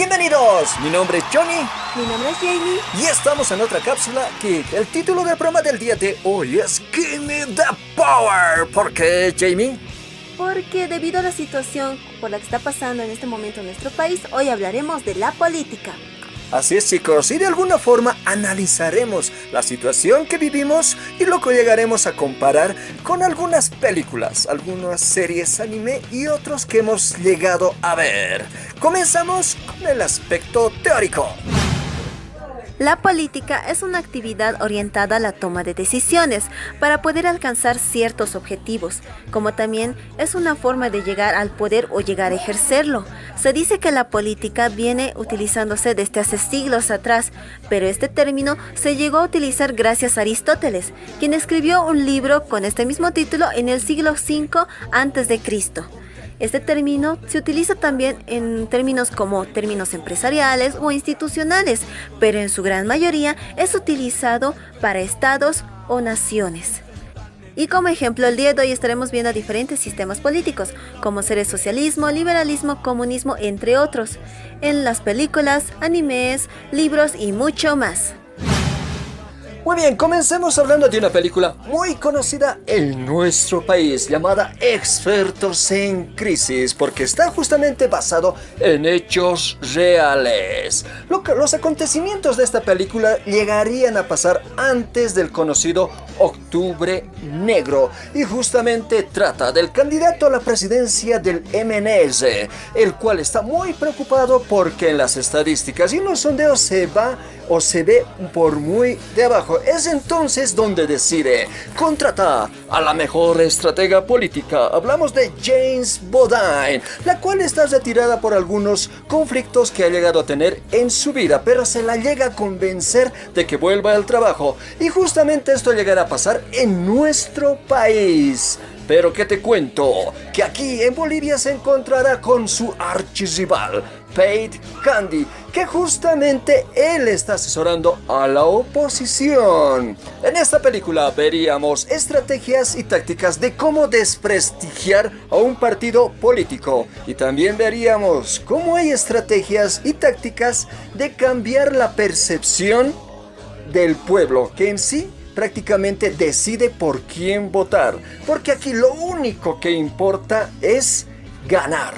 Bienvenidos, mi nombre es Johnny. Mi nombre es Jamie. Y estamos en otra cápsula que el título del programa del día de hoy es Give Me the Power. ¿Por qué, Jamie? Porque debido a la situación por la que está pasando en este momento en nuestro país, hoy hablaremos de la política. Así es, chicos, y de alguna forma analizaremos la situación que vivimos y luego llegaremos a comparar con algunas películas, algunas series anime y otros que hemos llegado a ver. Comenzamos con el aspecto teórico. La política es una actividad orientada a la toma de decisiones para poder alcanzar ciertos objetivos, como también es una forma de llegar al poder o llegar a ejercerlo. Se dice que la política viene utilizándose desde hace siglos atrás, pero este término se llegó a utilizar gracias a Aristóteles, quien escribió un libro con este mismo título en el siglo V a.C. Este término se utiliza también en términos como términos empresariales o institucionales, pero en su gran mayoría es utilizado para estados o naciones. Y como ejemplo, el día de hoy estaremos viendo diferentes sistemas políticos, como ser el socialismo, liberalismo, comunismo, entre otros, en las películas, animes, libros y mucho más. Muy bien, comencemos hablando de una película muy conocida en nuestro país llamada Expertos en Crisis, porque está justamente basado en hechos reales. Los acontecimientos de esta película llegarían a pasar antes del conocido Octubre Negro y justamente trata del candidato a la presidencia del MNS, el cual está muy preocupado porque en las estadísticas y en los sondeos se ve por muy de abajo. Es entonces donde decide contratar a la mejor estratega política. Hablamos de James Bodine, la cual está retirada por algunos conflictos que ha llegado a tener en su vida, pero se la llega a convencer de que vuelva al trabajo. Y justamente esto llegará a pasar en nuestro país. Pero ¿qué te cuento? Que aquí en Bolivia se encontrará con su archirrival, Pate Candy, que justamente él está asesorando a la oposición. En esta película veríamos estrategias y tácticas de cómo desprestigiar a un partido político. Y también veríamos cómo hay estrategias y tácticas de cambiar la percepción del pueblo, que en sí prácticamente decide por quién votar, porque aquí lo único que importa es ganar.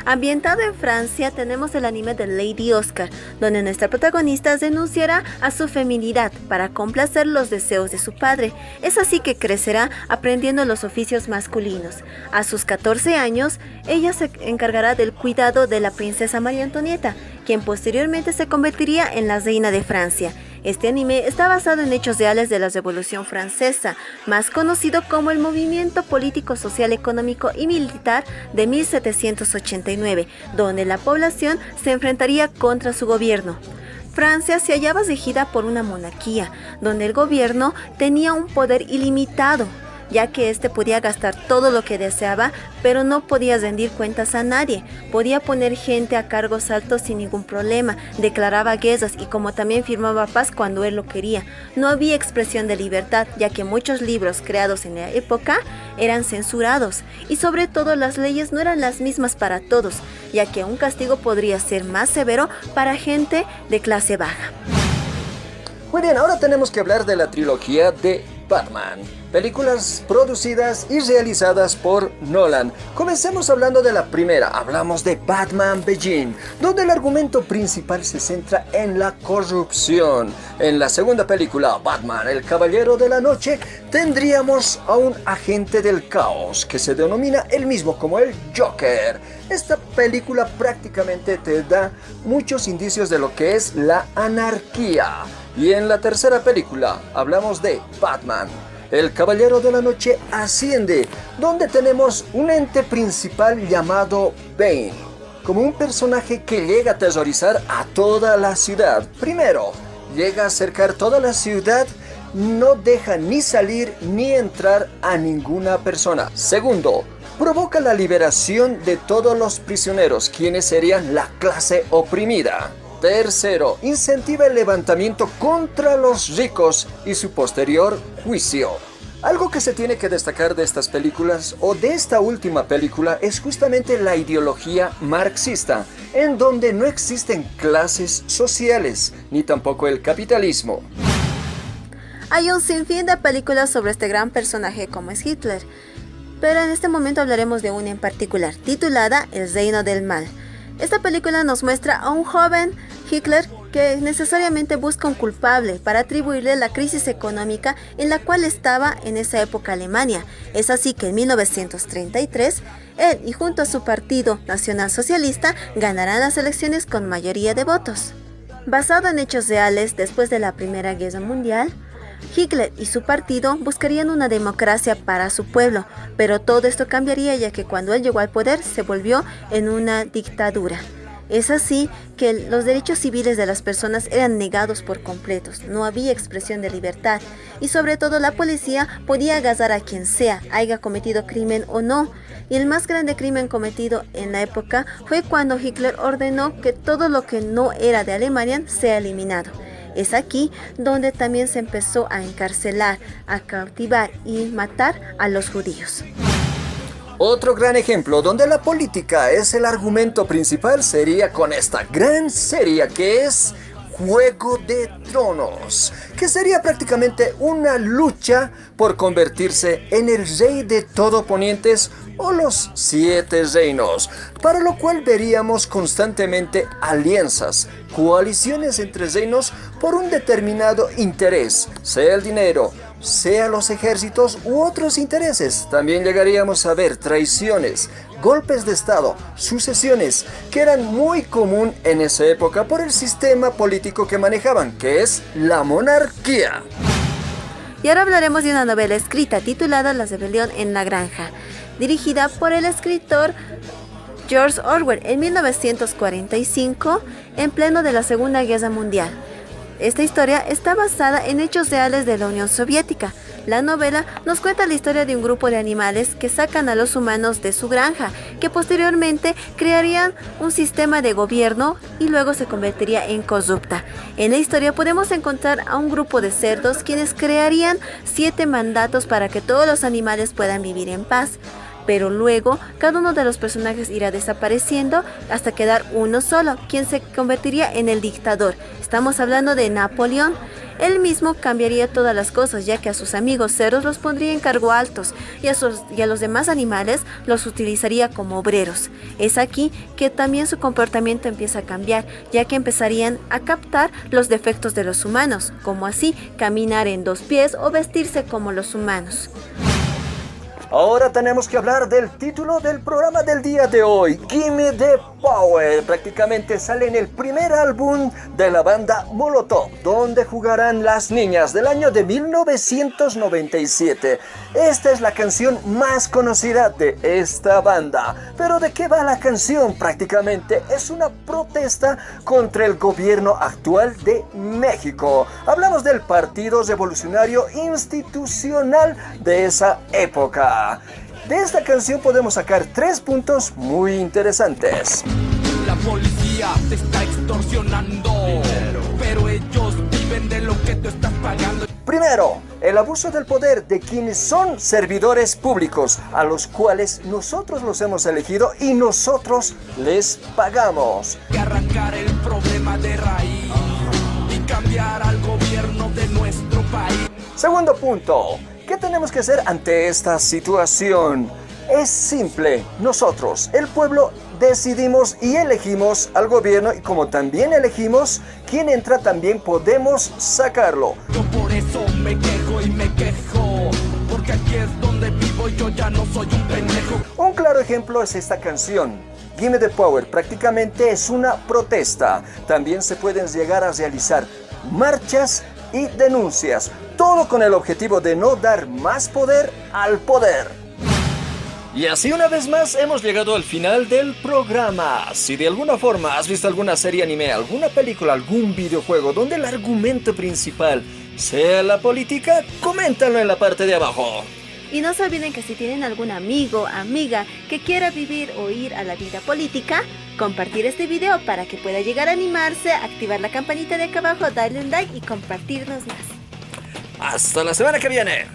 Ambientado en Francia, tenemos el anime de Lady Oscar, donde nuestra protagonista renunciará a su feminidad para complacer los deseos de su padre. Es así que crecerá aprendiendo los oficios masculinos. A sus 14 años, ella se encargará del cuidado de la princesa María Antonieta, quien posteriormente se convertiría en la reina de Francia. Este anime está basado en hechos reales de la Revolución Francesa, más conocido como el Movimiento Político, Social, Económico y Militar de 1789, donde la población se enfrentaría contra su gobierno. Francia se hallaba regida por una monarquía, donde el gobierno tenía un poder ilimitado, ya que éste podía gastar todo lo que deseaba, pero no podía rendir cuentas a nadie. Podía poner gente a cargos altos sin ningún problema, declaraba guerras y como también firmaba paz cuando él lo quería. No había expresión de libertad, ya que muchos libros creados en la época eran censurados y sobre todo las leyes no eran las mismas para todos, ya que un castigo podría ser más severo para gente de clase baja. Muy bien, ahora tenemos que hablar de la trilogía de Batman. Películas producidas y realizadas por Nolan. Comencemos hablando de la primera. Hablamos de Batman Begins, donde el argumento principal se centra en la corrupción. En la segunda película, Batman, el Caballero de la Noche, tendríamos a un agente del caos que se denomina el mismo como el Joker. Esta película prácticamente te da muchos indicios de lo que es la anarquía. Y en la tercera película hablamos de Batman, el Caballero de la Noche Asciende, donde tenemos un ente principal llamado Bane, como un personaje que llega a aterrorizar a toda la ciudad. Primero, llega a cercar toda la ciudad, no deja ni salir ni entrar a ninguna persona. Segundo, provoca la liberación de todos los prisioneros, quienes serían la clase oprimida. Tercero, incentiva el levantamiento contra los ricos y su posterior juicio. Algo que se tiene que destacar de estas películas o de esta última película es justamente la ideología marxista, en donde no existen clases sociales, ni tampoco el capitalismo. Hay un sinfín de películas sobre este gran personaje como es Hitler, pero en este momento hablaremos de una en particular, titulada El Reino del Mal. Esta película nos muestra a un joven Hitler que necesariamente busca un culpable para atribuirle la crisis económica en la cual estaba en esa época Alemania. Es así que en 1933, él y junto a su partido nacionalsocialista ganarán las elecciones con mayoría de votos. Basado en hechos reales, después de la Primera Guerra Mundial, Hitler y su partido buscarían una democracia para su pueblo, pero todo esto cambiaría ya que cuando él llegó al poder se volvió en una dictadura. Es así que los derechos civiles de las personas eran negados por completos, no había expresión de libertad y sobre todo la policía podía agarrar a quien sea, haya cometido crimen o no. Y el más grande crimen cometido en la época fue cuando Hitler ordenó que todo lo que no era de Alemania sea eliminado. Es aquí donde también se empezó a encarcelar, a cautivar y matar a los judíos. Otro gran ejemplo donde la política es el argumento principal sería con esta gran serie que es Juego de Tronos, que sería prácticamente una lucha por convertirse en el rey de todo Ponientes o los 7 reinos, para lo cual veríamos constantemente alianzas, coaliciones entre reinos por un determinado interés, sea el dinero, sea los ejércitos u otros intereses. También llegaríamos a ver traiciones, golpes de estado, sucesiones, que eran muy común en esa época por el sistema político que manejaban, que es la monarquía. Y ahora hablaremos de una novela escrita titulada La rebelión en la granja, dirigida por el escritor George Orwell en 1945, en pleno de la Segunda Guerra Mundial. Esta historia está basada en hechos reales de la Unión Soviética. La novela nos cuenta la historia de un grupo de animales que sacan a los humanos de su granja, que posteriormente crearían un sistema de gobierno y luego se convertiría en corrupta. En la historia podemos encontrar a un grupo de cerdos quienes crearían 7 mandatos para que todos los animales puedan vivir en paz. Pero luego cada uno de los personajes irá desapareciendo hasta quedar uno solo, quien se convertiría en el dictador. Estamos hablando de Napoleón. Él mismo cambiaría todas las cosas, ya que a sus amigos cerdos los pondría en cargo altos y a los demás animales los utilizaría como obreros. Es aquí que también su comportamiento empieza a cambiar, ya que empezarían a captar los defectos de los humanos, como así caminar en 2 pies o vestirse como los humanos. Ahora tenemos que hablar del título del programa del día de hoy, Gimme the Power. Prácticamente sale en el primer álbum de la banda Molotov, donde jugarán las niñas del año de 1997. Esta es la canción más conocida de esta banda. Pero ¿de qué va la canción? Prácticamente es una protesta contra el gobierno actual de México. Hablamos del Partido Revolucionario Institucional de esa época. De esta canción podemos sacar 3 puntos muy interesantes. La policía te está extorsionando, pero ellos viven de lo que tú estás pagando. Primero, el abuso del poder de quienes son servidores públicos, a los cuales nosotros los hemos elegido y nosotros les pagamos. Que arrancar el problema de raíz y cambiar al gobierno de nuestro país. Segundo punto. ¿Qué tenemos que hacer ante esta situación? Es simple, nosotros, el pueblo, decidimos y elegimos al gobierno y como también elegimos quién entra, también podemos sacarlo. Yo por eso me quejo y me quejo, porque aquí es donde vivo y yo ya no soy un pendejo. Un claro ejemplo es esta canción. Gimme the Power prácticamente es una protesta. También se pueden llegar a realizar marchas y denuncias, todo con el objetivo de no dar más poder al poder. Y así una vez más hemos llegado al final del programa. Si de alguna forma has visto alguna serie anime, alguna película, algún videojuego donde el argumento principal sea la política, coméntalo en la parte de abajo. Y no se olviden que si tienen algún amigo, amiga que quiera vivir o ir a la vida política, compartir este video para que pueda llegar a animarse, activar la campanita de acá abajo, darle un like y compartirnos más. Hasta la semana que viene.